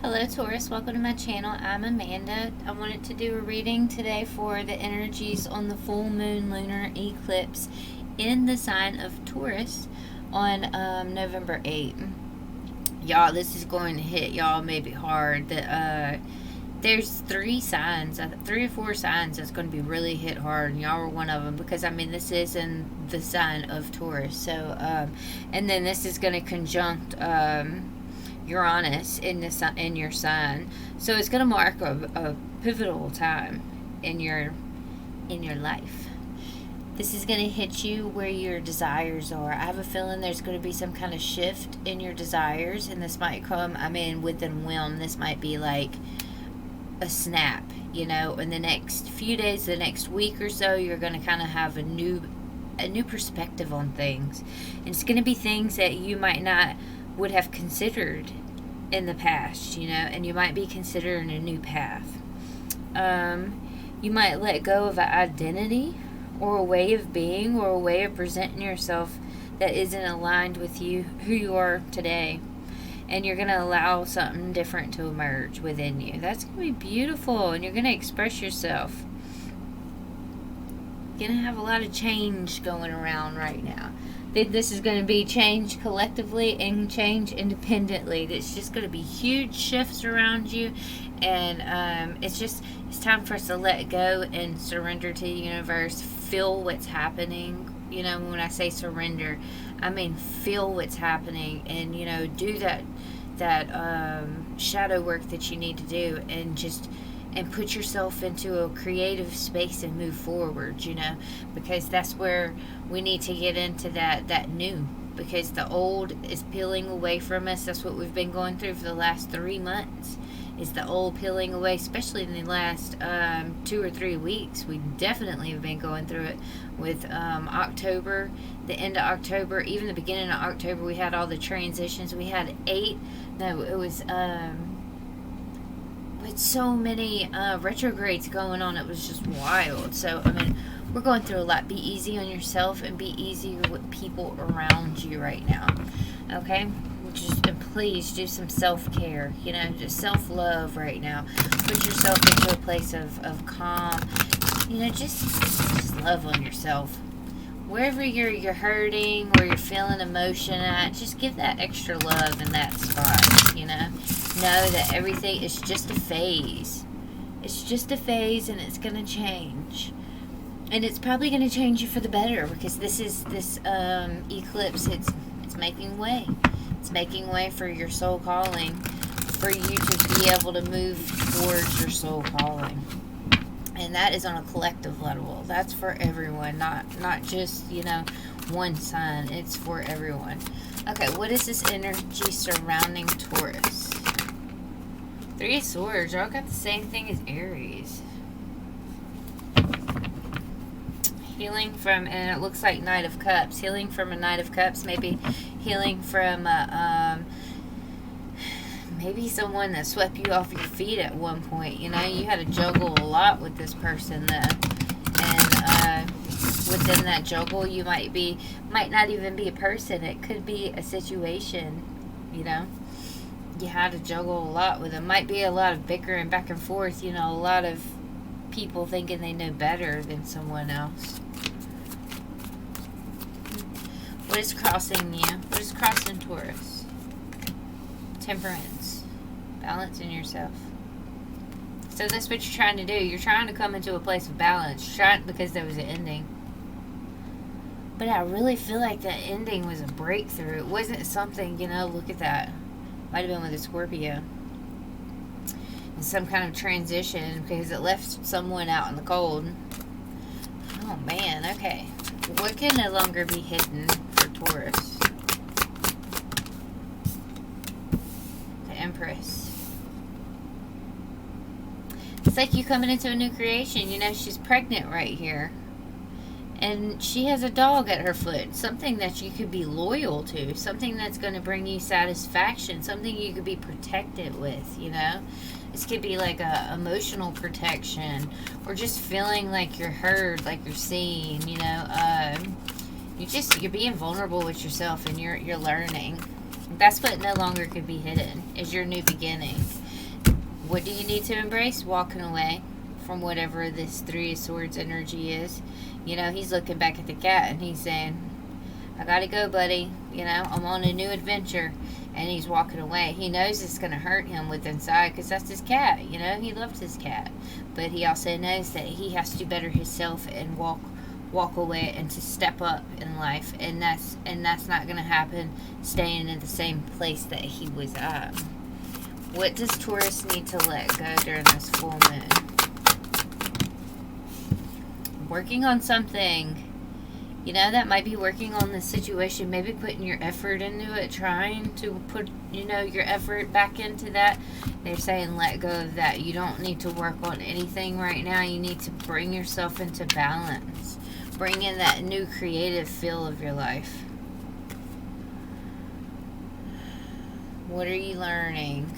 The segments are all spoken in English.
Hello Taurus, welcome to my channel. I'm Amanda. I wanted to do a reading today for the energies on the full moon lunar eclipse in the sign of Taurus on November 8th. Y'all, this is going to hit y'all maybe hard. There's three or four signs that's going to be really hit hard, and y'all are one of them, because I mean this is in the sign of Taurus. So and then this is going to conjunct Uranus in your sign, so it's going to mark a pivotal time in your life. This is going to hit you where your desires are. I have a feeling there's going to be some kind of shift in your desires, and this might come, I mean, within whim. This might be like a snap, you know, in the next few days, the next week or so, you're going to kind of have a new perspective on things. And it's going to be things that you might not would have considered in the past, you know, and you might be considering a new path. You might let go of an identity or a way of being or a way of presenting yourself that isn't aligned with you, who you are today. And you're going to allow something different to emerge within you. That's going to be beautiful, and you're going to express yourself. You're going to have a lot of change going around right now. This is going to be change collectively and change independently. It's just going to be huge shifts around you, and it's time for us to let go and surrender to the universe. Feel what's happening. You know, when I say surrender, I mean feel what's happening, and you know, do that shadow work that you need to do, and put yourself into a creative space and move forward, you know, because that's where we need to get into that new, because the old is peeling away from us. That's what we've been going through for the last 3 months, is the old peeling away, especially in the last 2 or 3 weeks. We definitely have been going through it with October, the end of October, even the beginning of October. We had all the transitions. We had with so many retrogrades going on, it was just wild. So I mean, we're going through a lot. Be easy on yourself and be easier with people around you right now, okay? And please do some self-care, you know, just self-love right now. Put yourself into a place of calm, you know, just love on yourself. Wherever you're hurting, where you're feeling emotion at, just give that extra love in that spot, you know. Know that everything is just a phase. It's just a phase, and it's going to change. And it's probably going to change you for the better, because this eclipse, it's making way. It's making way for your soul calling, for you to be able to move towards your soul calling. And that is on a collective level. That's for everyone, not just, you know, one sign. It's for everyone. Okay, what is this energy surrounding Taurus? 3 of Swords. Y'all got the same thing as Aries. Healing from, and it looks like Knight of Cups. Healing from a Knight of Cups. Maybe healing from maybe someone that swept you off your feet at one point. You know, you had to juggle a lot with this person, though. And within that juggle, you might not even be a person. It could be a situation, you know. You had to juggle a lot with them. Might be a lot of bickering back and forth, you know, a lot of people thinking they know better than someone else. What is crossing you? What is crossing Taurus? Temperance. Balance in yourself. So that's what you're trying to do. You're trying to come into a place of balance. Because there was an ending. But I really feel like that ending was a breakthrough. It wasn't something, you know, look at that. Might have been with a Scorpio. And some kind of transition, because it left someone out in the cold. Oh man, okay. What can no longer be hidden for Taurus? The Empress. It's like you coming into a new creation. You know, she's pregnant right here. And she has a dog at her foot. Something that you could be loyal to. Something that's going to bring you satisfaction. Something you could be protected with, you know. This could be like a emotional protection. Or just feeling like you're heard, like you're seen, you know. You're being vulnerable with yourself, and you're learning. That's what no longer could be hidden, is your new beginning. What do you need to embrace? Walking away from whatever this Three of Swords energy is. You know, he's looking back at the cat and he's saying, I gotta go, buddy. You know, I'm on a new adventure. And he's walking away. He knows it's going to hurt him with inside because that's his cat. You know, he loves his cat. But he also knows that he has to better himself and walk away and to step up in life. And that's not going to happen staying in the same place that he was at. What does Taurus need to let go during this full moon? Working on something. You know, that might be working on the situation, maybe putting your effort into it, trying to put, you know, your effort back into that. They're saying let go of that. You don't need to work on anything right now. You need to bring yourself into balance. Bring in that new creative feel of your life. What are you learning?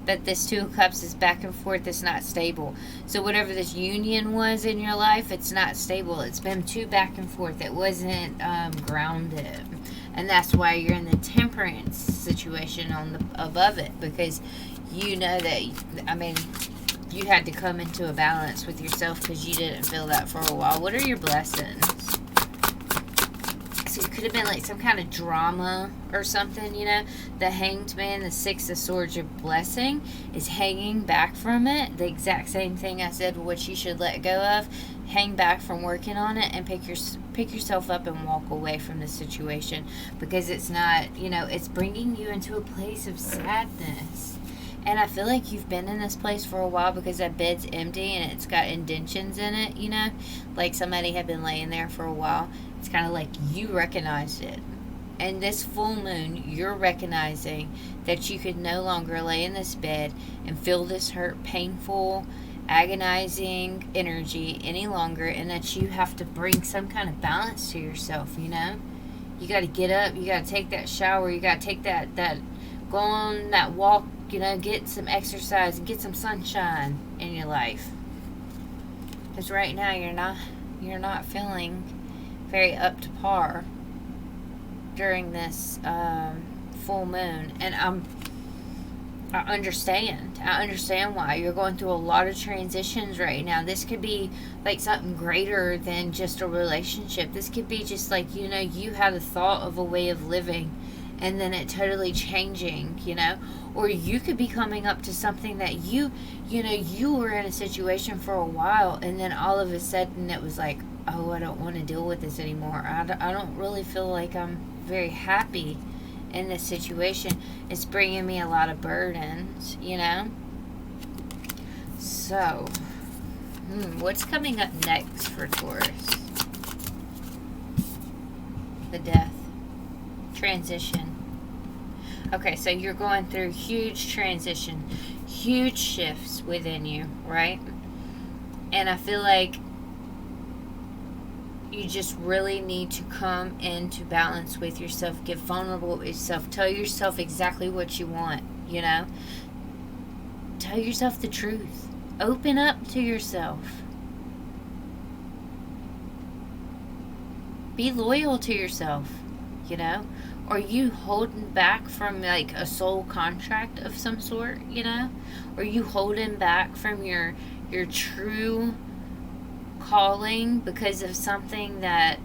That this Two of Cups is back and forth. It's not stable. So whatever this union was in your life, it's not stable. It's been too back and forth. It wasn't grounded. And that's why you're in the temperance situation on the above it. Because you know that, I mean, you had to come into a balance with yourself because you didn't feel that for a while. What are your blessings? So it could have been like some kind of drama or something, you know. The Hanged Man, the Six of Swords, your blessing is hanging back from it. The exact same thing I said, what you should let go of. Hang back from working on it and pick yourself up and walk away from the situation. Because it's not, you know, it's bringing you into a place of sadness. And I feel like you've been in this place for a while because that bed's empty and it's got indentions in it, you know. Like somebody had been laying there for a while. It's kind of like you recognized it. And this full moon, you're recognizing that you could no longer lay in this bed and feel this hurt, painful, agonizing energy any longer, and that you have to bring some kind of balance to yourself, you know? You got to get up, you got to take that shower, you got to take that go on that walk, you know, get some exercise and get some sunshine in your life. Because right now you're not feeling very up to par during this full moon, and I understand why you're going through a lot of transitions right now. This could be like something greater than just a relationship. This could be just like, you know, you had a thought of a way of living and then it totally changing, you know. Or you could be coming up to something that you know, you were in a situation for a while and then all of a sudden it was like, oh, I don't want to deal with this anymore. I don't really feel like I'm very happy in this situation. It's bringing me a lot of burdens, you know. So, what's coming up next for Taurus? The Death. Transition. Okay, so you're going through huge transition, huge shifts within you, right? And I feel like you just really need to come into balance with yourself. Get vulnerable with yourself. Tell yourself exactly what you want, you know. Tell yourself the truth. Open up to yourself. Be loyal to yourself, you know. Are you holding back from like a soul contract of some sort, you know? Are you holding back from your true calling because of something that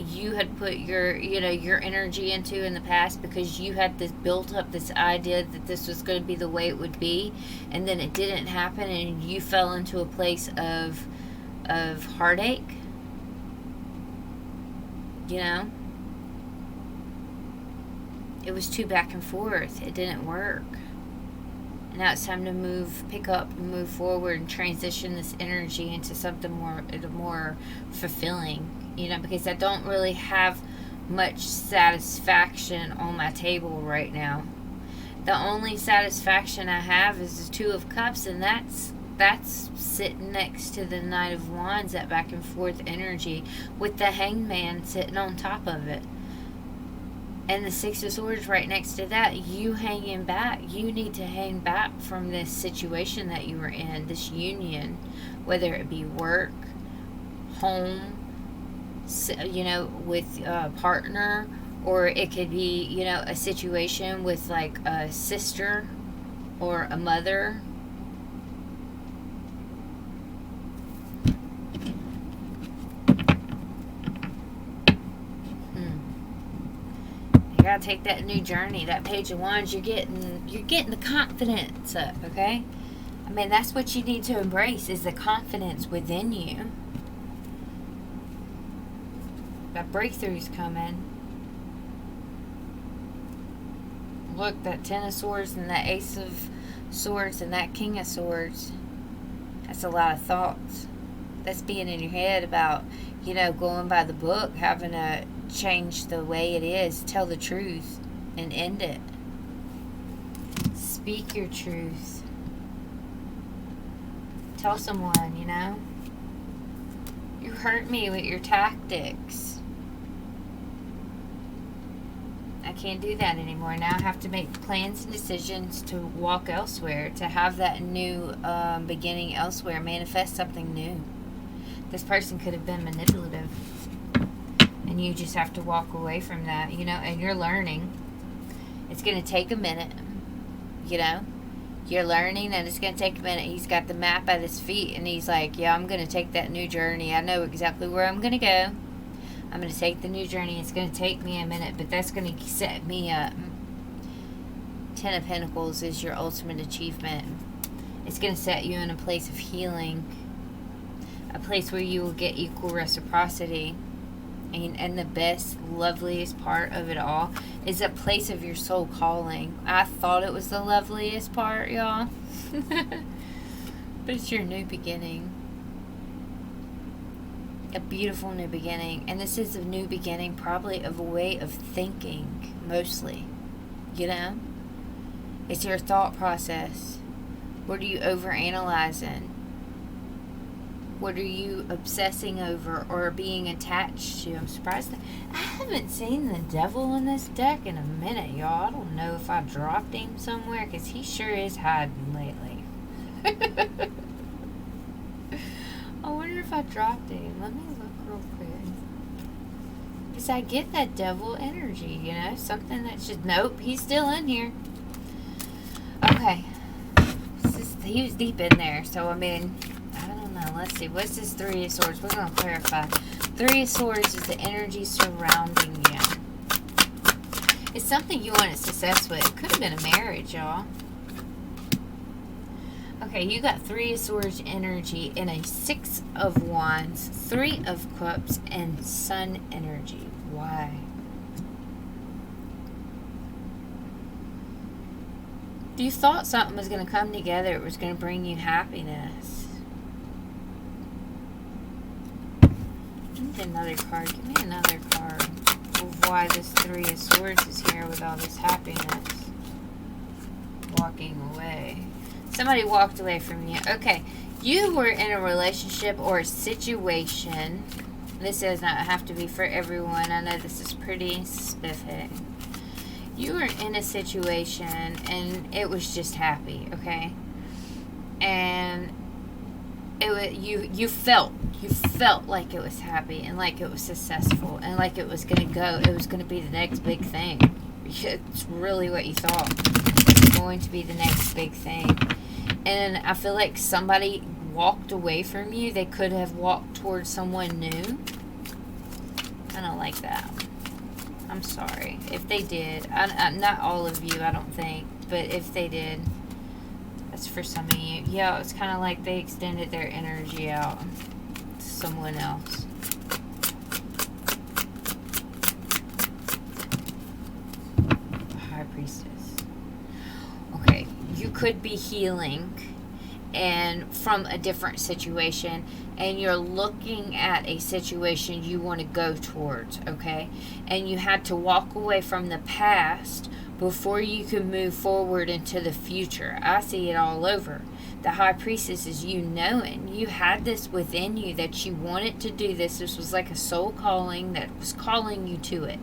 you had put your energy into in the past, because you had this built up this idea that this was going to be the way it would be, and then it didn't happen and you fell into a place of heartache, you know? It was too back and forth. It didn't work. Now it's time to pick up and move forward and transition this energy into something more fulfilling, you know, because I don't really have much satisfaction on my table right now. The only satisfaction I have is the Two of Cups, and that's sitting next to the Knight of Wands, that back and forth energy, with the Hanged Man sitting on top of it. And the Six of Swords right next to that. You hanging back. You need to hang back from this situation that you were in, this union, whether it be work, home, you know, with a partner, or it could be, you know, a situation with like a sister or a mother. You gotta take that new journey. That Page of Wands, you're getting the confidence up, okay? I mean, that's what you need to embrace, is the confidence within you. That breakthrough's coming. Look, that Ten of Swords and that Ace of Swords and that King of Swords. That's a lot of thoughts. That's being in your head about, going by the book, having to change the way it is, tell the truth, and end it. Speak your truth. Tell someone, you hurt me with your tactics. I can't do that anymore. Now I have to make plans and decisions to walk elsewhere, to have that new beginning elsewhere, manifest something new. This person could have been manipulative, and you just have to walk away from that, and you're learning. It's going to take a minute, You're learning, and it's going to take a minute. He's got the map at his feet, and he's like, yeah, I'm going to take that new journey. I know exactly where I'm going to go. I'm going to take the new journey. It's going to take me a minute, but that's going to set me up. Ten of Pentacles is your ultimate achievement. It's going to set you in a place of healing, a place where you will get equal reciprocity. And the best, loveliest part of it all is a place of your soul calling. I thought it was the loveliest part, y'all. But it's your new beginning. A beautiful new beginning. And this is a new beginning probably of a way of thinking, mostly. It's your thought process. What are you overanalyzing? What are you obsessing over or being attached to? I'm surprised that I haven't seen the devil in this deck in a minute, y'all. I don't know if I dropped him somewhere, because he sure is hiding lately. I wonder if I dropped him. Let me look real quick. Because I get that devil energy, something that's just, nope, he's still in here. Okay. He was deep in there, so I mean, I don't know. Let's see. What's this Three of Swords? We're going to clarify. Three of Swords is the energy surrounding you. It's something you wanted success with. It could have been a marriage, y'all. Okay, you got Three of Swords energy in a Six of Wands, Three of Cups, and Sun energy. Why? You thought something was going to come together. It was going to bring you happiness. Give me another card. Give me another card of why this Three of Swords is here with all this happiness. Walking away. Somebody walked away from you. Okay. You were in a relationship or a situation. This does not have to be for everyone. I know this is pretty specific. You were in a situation and it was just happy, okay? And it was, you felt like it was happy and like it was successful and like it was going to go. It was going to be the next big thing. It's really what you thought. It's going to be the next big thing. And I feel like somebody walked away from you. They could have walked towards someone new. I don't like that. I'm sorry. If they did, not all of you, I don't think, but if they did, that's for some of you. Yeah, it's kind of like they extended their energy out to someone else. High Priestess. Okay, you could be healing and from a different situation, and you're looking at a situation you want to go towards, okay? And you had to walk away from the past before you could move forward into the future. I see it all over. The High Priestess is you knowing. You had this within you that you wanted to do this. This was like a soul calling that was calling you to it.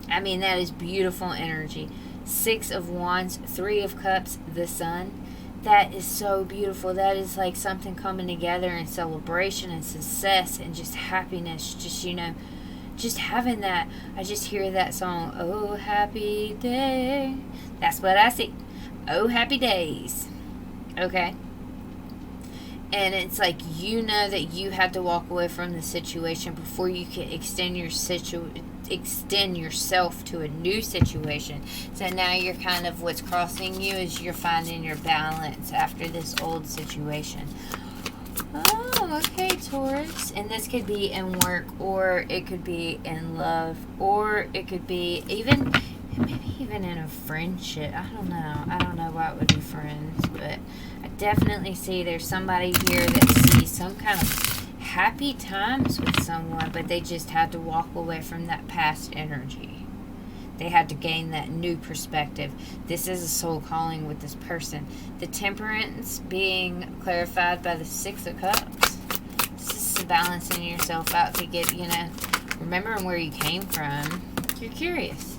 I mean, that is beautiful energy. Six of Wands, Three of Cups, the Sun. That is so beautiful. That is like something coming together and celebration and success and just happiness. Just, just having that. I just hear that song, oh, happy day. That's what I see. Oh, happy days. Okay? And it's like, you know that you had to walk away from the situation before you can extend yourself to a new situation. So now you're kind of, what's crossing you is you're finding your balance after this old situation. Oh, okay, Taurus. And this could be in work, or it could be in love, or it could be maybe even in a friendship. I don't know why it would be friends, but I definitely see there's somebody here that sees some kind of happy times with someone, but they just had to walk away from that past energy. They had to gain that new perspective. This is a soul calling with this person. The temperance being clarified by the Six of Cups. This is balancing yourself out to get, remembering where you came from. You're curious.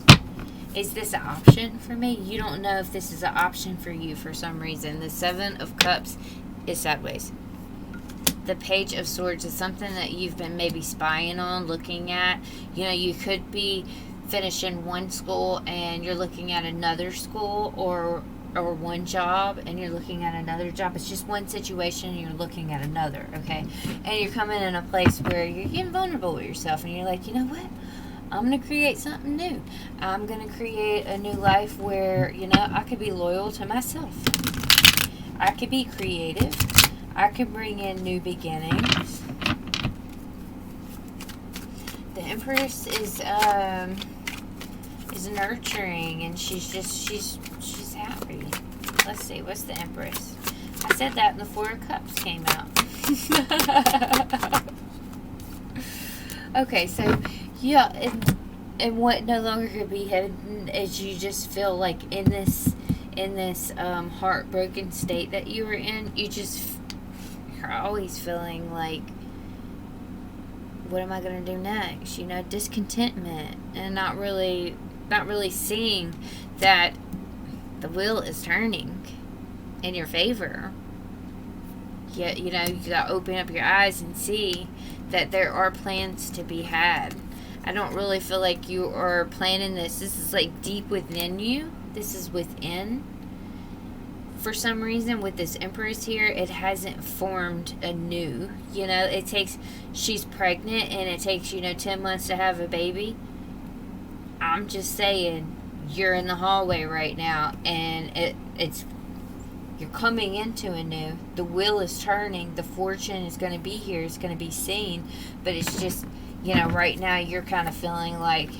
Is this an option for me? You don't know if this is an option for you for some reason. The Seven of Cups is sideways. The Page of Swords is something that you've been maybe spying on, looking at. You could be finishing one school and you're looking at another school, or one job and you're looking at another job. It's just one situation and you're looking at another, okay? And you're coming in a place where you're getting vulnerable with yourself, and you're like, you know what? I'm going to create something new. I'm going to create a new life where, I could be loyal to myself. I could be creative. I could bring in new beginnings. The Empress is nurturing, and she's happy. Let's see, what's the Empress? I said that and the Four of Cups came out. Okay, so yeah, and what no longer could be hidden is you just feel like in this heartbroken state that you were in, you're always feeling like, what am I going to do next? Discontentment, and not really seeing that the wheel is turning in your favor. Yet, you got to open up your eyes and see that there are plans to be had. I don't really feel like you are planning this. This is like deep within you. This is within. For some reason, with this Empress here, it hasn't formed anew. She's pregnant, and it takes, 10 months to have a baby. I'm just saying, you're in the hallway right now, and you're coming into a new. The wheel is turning. The fortune is going to be here. It's going to be seen. But it's just, right now you're kind of feeling like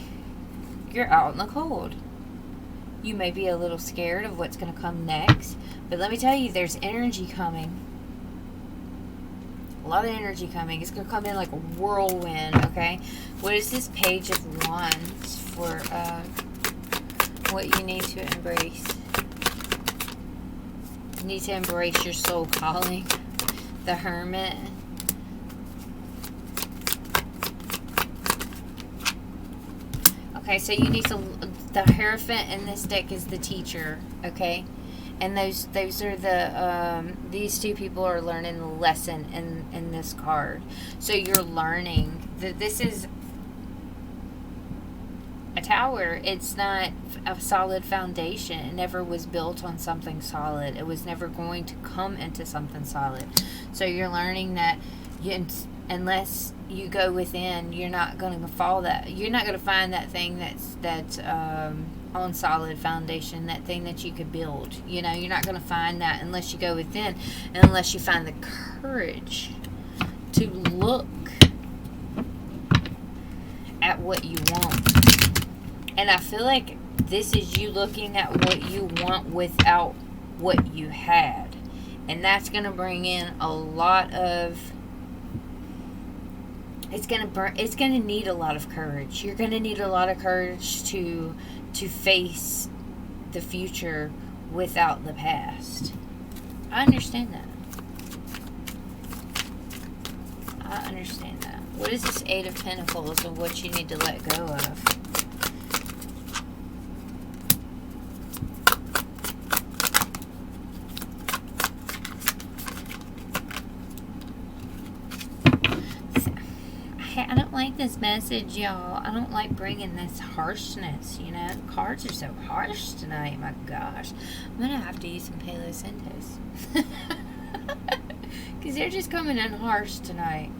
you're out in the cold. You may be a little scared of what's going to come next. But let me tell you, there's energy coming. A lot of energy coming. It's going to come in like a whirlwind, okay? What is this Page of Wands for what you need to embrace? You need to embrace your soul calling. The Hermit. Okay, so you need to... The Hierophant in this deck is the teacher, okay? And those are the... these two people are learning the lesson in this card. So you're learning that this is a tower. It's not a solid foundation. It never was built on something solid. It was never going to come into something solid. So you're learning that unless you go within, you're not going to fall that. You're not going to find that thing that's on solid foundation, that thing that you could build. You're not going to find that unless you go within, and unless you find the courage to look at what you want. And I feel like this is you looking at what you want without what you had. And that's going to bring in a lot of... It's going to need a lot of courage. You're going to need a lot of courage to face the future without the past. I understand that. I understand that. What is this Eight of Pentacles and what you need to let go of? I don't like this message, y'all. I don't like bringing this harshness, you know. The cards are so harsh tonight. My gosh. I'm going to have to use some Palo Santos. Because they're just coming in harsh tonight.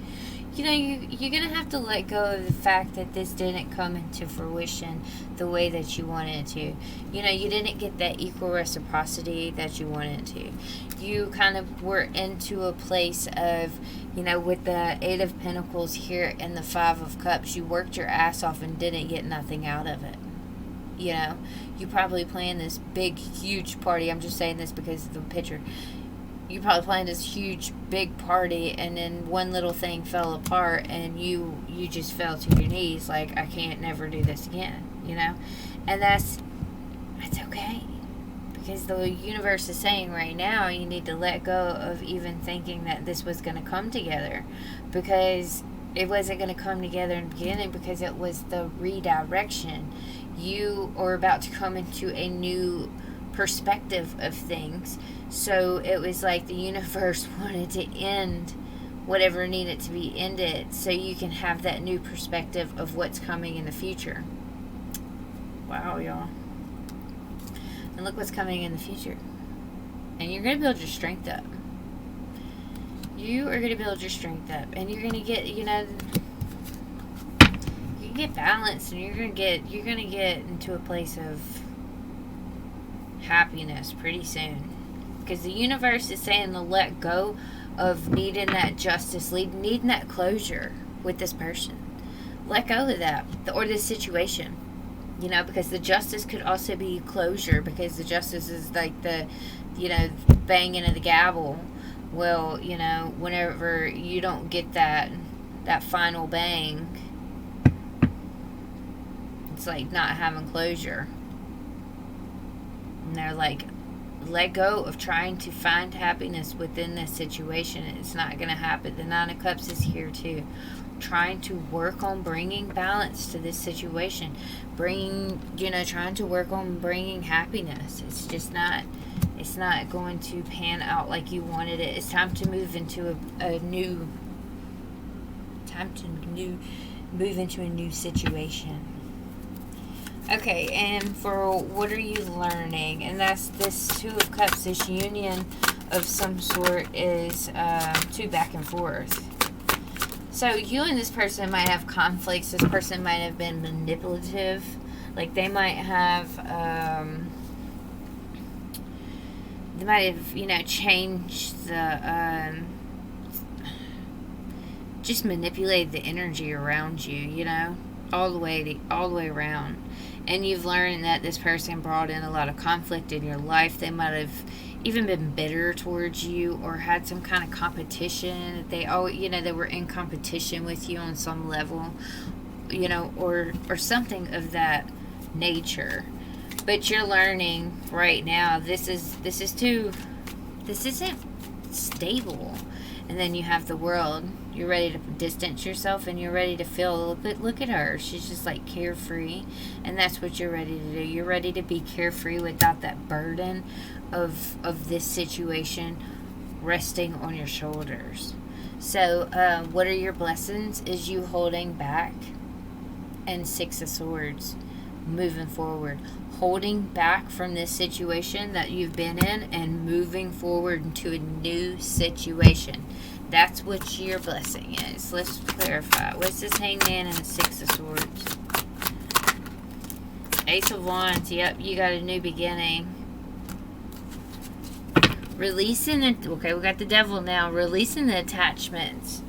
You know, you're going to have to let go of the fact that this didn't come into fruition the way that you wanted to. You know, you didn't get that equal reciprocity that you wanted to. You kind of were into a place of, you know, with the Eight of Pentacles here and the Five of Cups, you worked your ass off and didn't get nothing out of it. You know, you probably planned this big, huge party. I'm just saying this because of the picture. You probably planned this huge, big party, and then one little thing fell apart, and you just fell to your knees like, I can't never do this again, you know? And that's okay. Because the universe is saying right now, you need to let go of even thinking that this was going to come together. Because it wasn't going to come together in the beginning, because it was the redirection. You are about to come into a new perspective of things. So it was like the universe wanted to end whatever needed to be ended so you can have that new perspective of what's coming in the future. Wow, y'all. And look what's coming in the future. And you're going to build your strength up. You are going to build your strength up. And you're going to get, you know, you get balanced, and you're going to get into a place of happiness pretty soon. Because the universe is saying to let go of needing that justice, needing that closure with this person. Let go of that, or this situation. You know, because the justice could also be closure, because the justice is like the, you know, banging of the gavel. Well, you know, whenever you don't get that final bang, it's like not having closure. And they're like, let go of trying to find happiness within this situation. It's not going to happen. The Nine of Cups is here too. Trying to work on bringing balance to this situation. Trying to work on bringing happiness. It's just not, it's not going to pan out like you wanted it. It's time to move into a new situation. Okay, and for what are you learning? And that's this Two of Cups, this union of some sort is two back and forth. So you and this person might have conflicts. This person might have been manipulative. Like they might have, changed the, just manipulated the energy around you, you know, all the way around. And you've learned that this person brought in a lot of conflict in your life. They might have even been bitter towards you, or had some kind of competition. They were in competition with you on some level, you know, or something of that nature. But you're learning right now, this isn't stable. And then you have the World. You're ready to distance yourself, and you're ready to feel, look at her. She's just like carefree. And that's what you're ready to do. You're ready to be carefree without that burden of this situation resting on your shoulders. So what are your blessings? Is you holding back, and Six of Swords, moving forward. Holding back from this situation that you've been in and moving forward into a new situation. That's what your blessing is. Let's clarify. What's this Hangman and the Six of Swords? Ace of Wands. Yep, you got a new beginning. Releasing it. Okay, we got the Devil now. Releasing the attachments.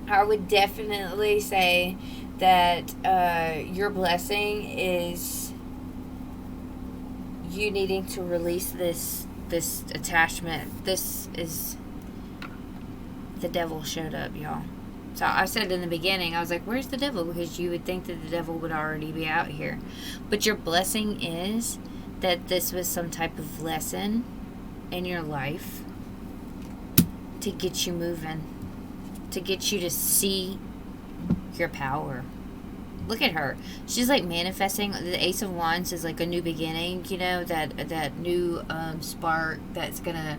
I would definitely say that your blessing is you needing to release this attachment. This is the Devil showed up, y'all. So I said in the beginning, I was like, where's the Devil? Because you would think that the Devil would already be out here. But your blessing is that this was some type of lesson in your life to get you moving, to get you to see your power. Look at her. She's like manifesting. The Ace of Wands is like a new beginning, you know, that new spark that's gonna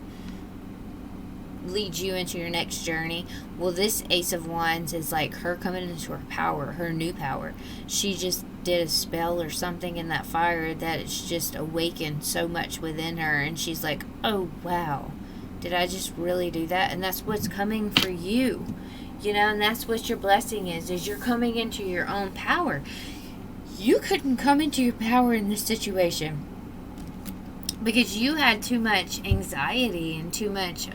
lead you into your next journey. Well, this Ace of Wands is like her coming into her power, her new power. She just did a spell or something in that fire that it's just awakened so much within her, and she's like, oh wow, did I just really do that? And that's what's coming for you, you know, and that's what your blessing is you're coming into your own power. You couldn't come into your power in this situation because you had too much anxiety and too much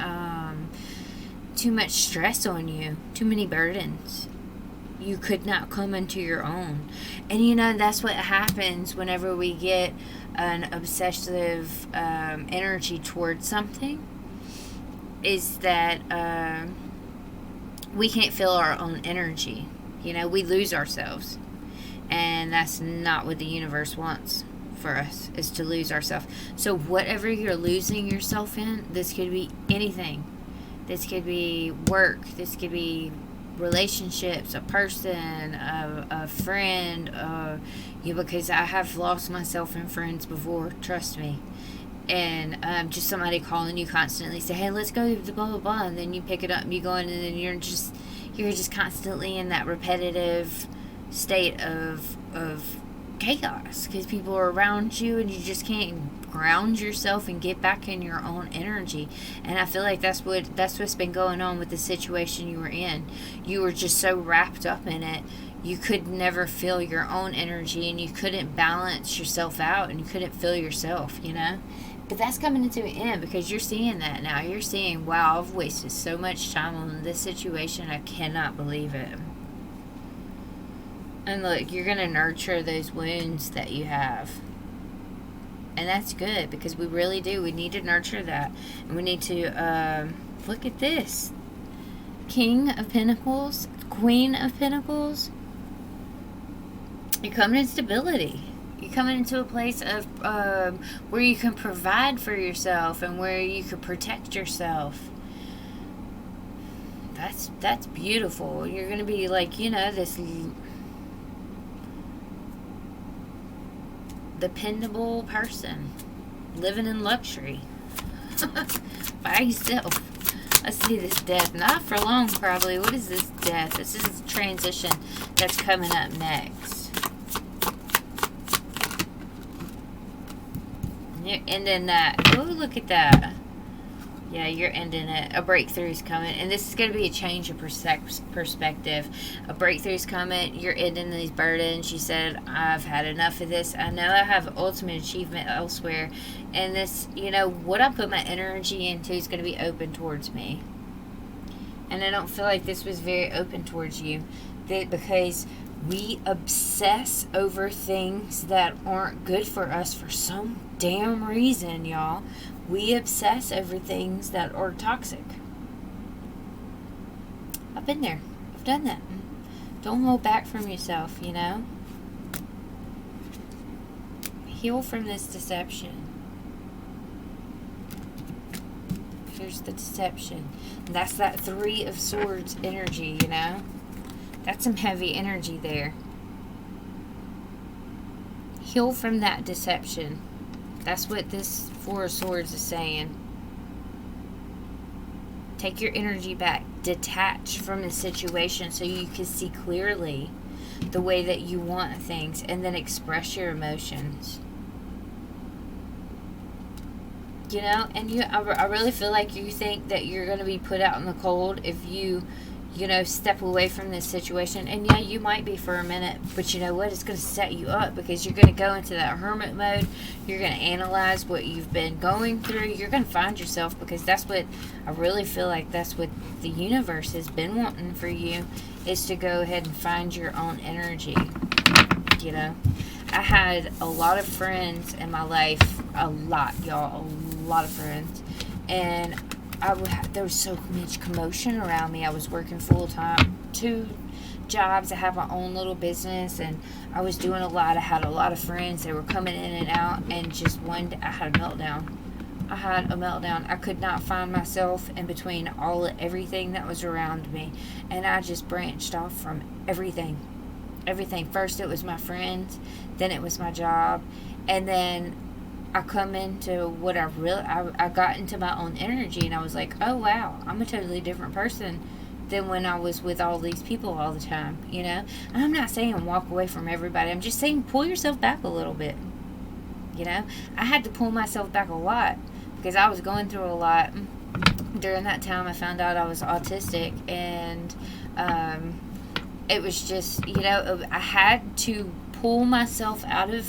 stress on you, too many burdens. You could not come into your own. And you know, that's what happens whenever we get an obsessive energy towards something, is that we can't feel our own energy. You know, we lose ourselves. And that's not what the universe wants for us, is to lose ourselves. So whatever you're losing yourself in, this could be anything. This could be work. This could be relationships, a person, a friend. Because I have lost myself in friends before, trust me. And just somebody calling you constantly, say, hey, let's go to blah, blah, blah. And then you pick it up and you go in, and then you're just constantly in that repetitive state of chaos because people are around you and you just can't ground yourself and get back in your own energy. And I feel like that's what's been going on with the situation you were in. You were just so wrapped up in it, you could never feel your own energy, and you couldn't balance yourself out, and you couldn't feel yourself, you know. But that's coming into an end because you're seeing that now. You're seeing, wow, I've wasted so much time on this situation, I cannot believe it. And look, you're going to nurture those wounds that you have. And that's good because we really do. We need to nurture that. And we need to, look at this. King of Pentacles, Queen of Pentacles. You're coming in stability. You're coming into a place of where you can provide for yourself and where you can protect yourself. That's beautiful. You're going to be like, you know, this dependable person living in luxury by yourself. Let's see this death. Not for long, probably. What is this death? This is a transition that's coming up next. You're ending that. Oh, look at that. Yeah, you're ending it. A breakthrough's coming. And this is going to be a change of perspective. A breakthrough's coming. You're ending these burdens. You said, I've had enough of this. I know I have ultimate achievement elsewhere. And this, you know, what I put my energy into is going to be open towards me. And I don't feel like this was very open towards you. Because we obsess over things that aren't good for us for some damn reason, y'all. We obsess over things that are toxic. I've been there. I've done that. Don't hold back from yourself, you know. Heal from this deception. Here's the deception. And that's that Three of Swords energy, you know. That's some heavy energy there. Heal from that deception. That's what this Four of Swords is saying. Take your energy back. Detach from the situation so you can see clearly the way that you want things, and then express your emotions. You know, and I really feel like you think that you're going to be put out in the cold if you know, step away from this situation. And yeah, you might be for a minute, but you know what? It's going to set you up because you're going to go into that hermit mode. You're going to analyze what you've been going through. You're going to find yourself, because that's what I really feel like that's what the universe has been wanting for you, is to go ahead and find your own energy. You know, I had a lot of friends in my life, a lot, y'all, a lot of friends, and there was so much commotion around me. I was working full-time, 2 jobs. I had my own little business, and I was doing a lot. I had a lot of friends. They were coming in and out, and just one day I had a meltdown. I could not find myself in between everything that was around me, and I just branched off from everything. First it was my friends, then it was my job, and then I come into what I got into my own energy, and I was like, oh wow, I'm a totally different person than when I was with all these people all the time, you know? And I'm not saying walk away from everybody. I'm just saying pull yourself back a little bit, you know? I had to pull myself back a lot because I was going through a lot. During that time, I found out I was autistic, and it was just, you know, I had to pull myself out of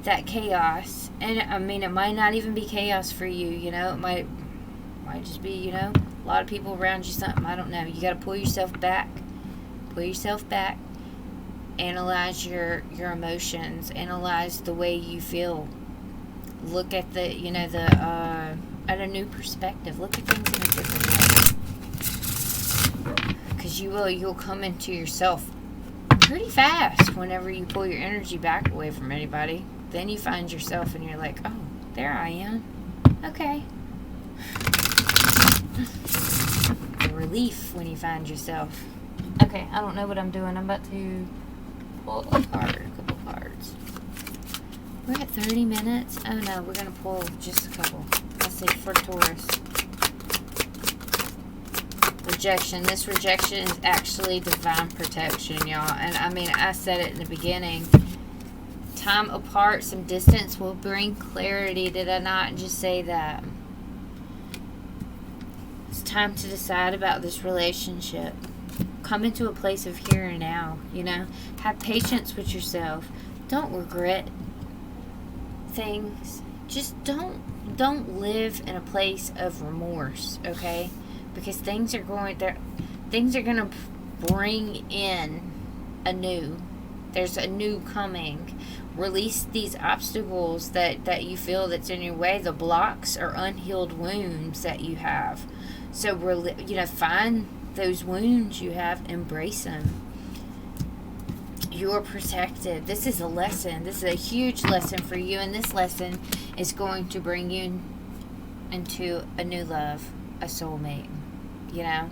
that chaos. And I mean, it might not even be chaos for you, you know, it might just be, you know, a lot of people around you, something, I don't know. You got to pull yourself back, analyze your emotions, analyze the way you feel, look at the, you know, the at a new perspective, look at things in a different way, because you'll come into yourself pretty fast whenever you pull your energy back away from anybody. Then you find yourself and you're like, oh, there I am. Okay. The relief when you find yourself. Okay, I don't know what I'm doing. I'm about to pull a couple cards. We're at 30 minutes. Oh no, we're going to pull just a couple. Let's see, for Taurus. Rejection. This rejection is actually divine protection, y'all. And I mean, I said it in the beginning. Time apart, some distance will bring clarity. Did I not just say that? It's time to decide about this relationship. Come into a place of here and now, you know? Have patience with yourself. Don't regret things. Just don't live in a place of remorse, okay? Because things are going to bring in a new. There's a new coming. Release these obstacles that you feel that's in your way, the blocks or unhealed wounds that you have. So, you know, find those wounds you have, embrace them. You are protected. This is a lesson. This is a huge lesson for you, and this lesson is going to bring you into a new love, a soulmate, you know?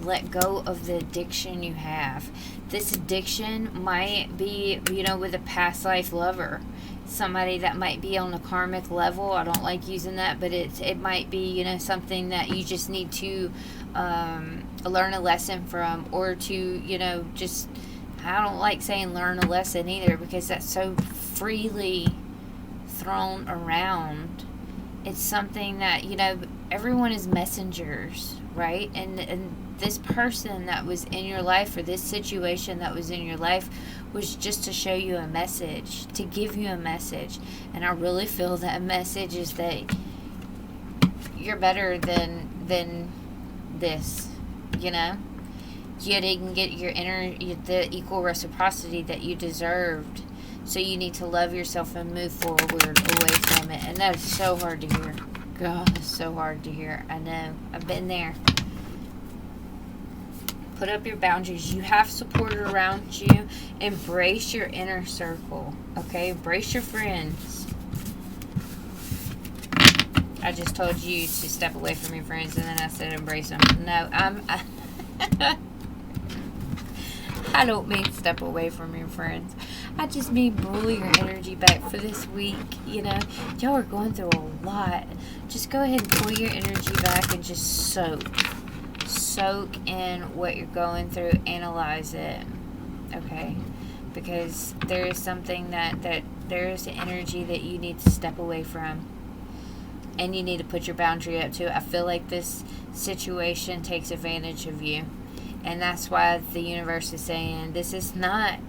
Let go of the addiction you have. This addiction might be, you know, with a past life lover. Somebody that might be on a karmic level. I don't like using that, but it might be, you know, something that you just need to learn a lesson from, or to, you know, just, I don't like saying learn a lesson either, because that's so freely thrown around. It's something that, you know, everyone is messengers, right? And this person that was in your life, or this situation that was in your life, was just to show you a message, to give you a message. And I really feel that message is that you're better than this, you know? You didn't get the equal reciprocity that you deserved. So you need to love yourself and move forward away from it. And that is so hard to hear. God, it's so hard to hear. I know. I've been there. Put up your boundaries. You have support around you. Embrace your inner circle. Okay? Embrace your friends. I just told you to step away from your friends, and then I said embrace them. No, I don't mean step away from your friends. I just mean pull your energy back for this week. You know, y'all are going through a lot. Just go ahead and pull your energy back and just soak in what you're going through. Analyze it, okay? Because there is something that there is an energy that you need to step away from, and you need to put your boundary up too. I feel like this situation takes advantage of you, and that's why the universe is saying this is not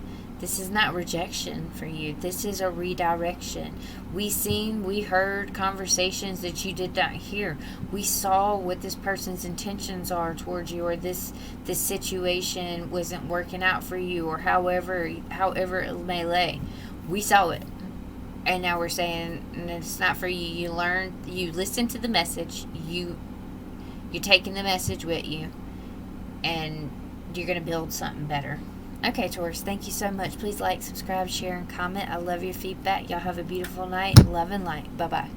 rejection for you. This is a redirection. We heard conversations that you did not hear. We saw what this person's intentions are towards you, or this situation wasn't working out for you, or however it may lay. We saw it. And now we're saying it's not for you. You listen to the message. You're taking the message with you, and you're going to build something better. Okay, Taurus, thank you so much. Please like, subscribe, share, and comment. I love your feedback. Y'all have a beautiful night. Love and light. Bye-bye.